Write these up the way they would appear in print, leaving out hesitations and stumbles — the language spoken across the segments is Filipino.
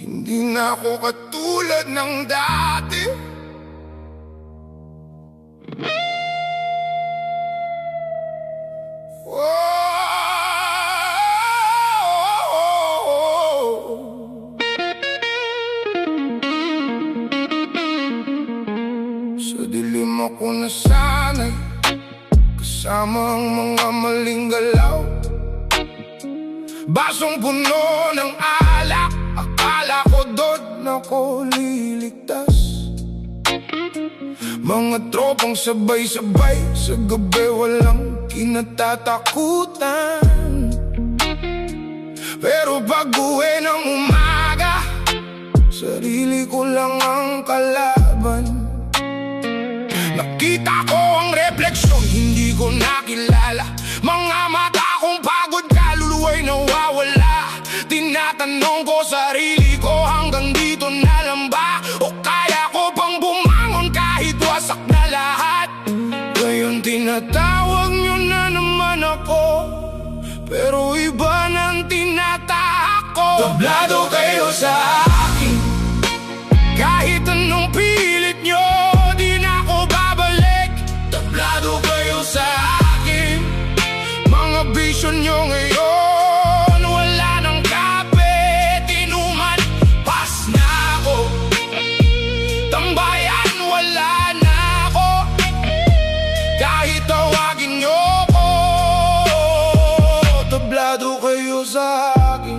Hindi na ako katulad ng dati. Sa dilim ako nasanay, kasama ang mga maling galaw. Basong puno ng alak, akala ko doon ako liligtas. Mga tropang sabay-sabay, sa gabi walang kinatatakutan. Pero pag uwi ng umaga, sarili ko lang ang kalaban. Nakita ko ang refleksyon, hindi ko nakilala. Mga mata kong pagod, kaluluwa'y nawawala. Tinatanong ko sarili ko, hanggang dito na lang ba? O kaya ko pang bumangon kahit wasak na lahat? Ngayon tinatawag nyo na naman ako, pero iba nang tinatahak ko. Tablado kayo sa akin, kahit anong pilit nyo, di na ako babalik. Tablado kayo sa akin, mga bisyo nyo ngayon, wala nang kape, tinuman, pas na ako. Tambayan, wala na ako, kahit tawagin nyo ko. Tablado kayo sa akin.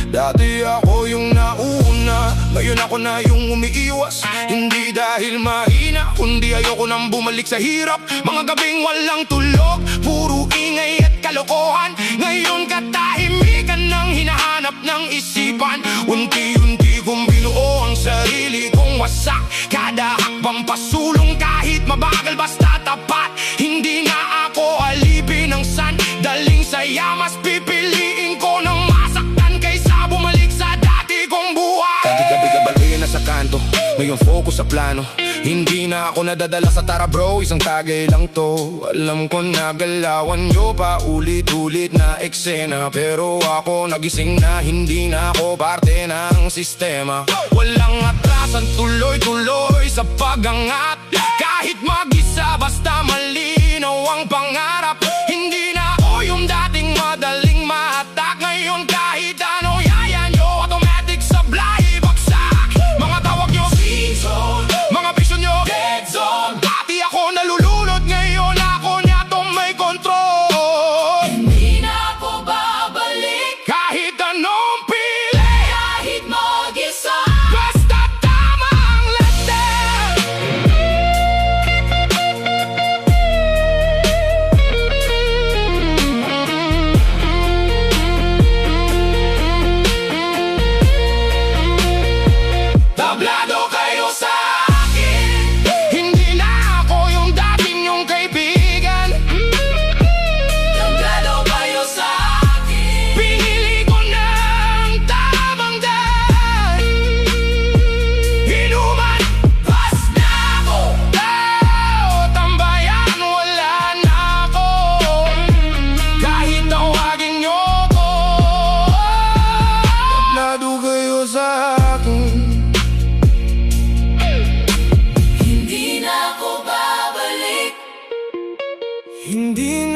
Dati ako yung nauna, ngayon ako na yung umiiwas. Hindi dahil mahina, kundi ayoko nang bumalik sa hirap. Mga gabing walang tulog, puro ingay at kalokohan. Ngayon katahimikan nang hinahanap ng isipan. Unti-unti kong binuo ang sarili kong wasak. Kada hakbang pasulong, kahit mabagal basta tapat. Hindi na ako alipin ng sandaling saya, mas pipiliin ko ng masaktan kaysa bumalik sa dati kong buhay. Gabi-gabi kabaloy na sa kanto, ngayon focus sa plano. Hindi na ako nadadala sa tara bro, isang tagay lang to. Alam ko na galawan nyo pa ulit-ulit na eksena, pero ako nagising na, hindi na ako parte ng sistema. Walang atrasan, tuloy-tuloy sa pagangat. Kahit mag-isa basta malinaw ang pangarap. Hindi na ako yung dating madaling mahatak. Ngayon kahit ano yaya nyo, automatic sablay bagsak. Mga tawag nyo free zone, mga vision nyo dead zone. Dati ako nalulunod, ngayon ako nyato may control. Hindi na ako babalik, Kahit anong pili, kahit mag-isa. basta tama ang lahat. Tablado kayo sa akin, hindi na ako yung dating yung kaibigan. Tablado kayo sa akin, Pinili ko ng tamang daan. Inuman, pas na ako. tambayan, wala na ako, kahit tawagin nyo ko. Tablado kayo sa akin, Hindi na ako babalik, hindi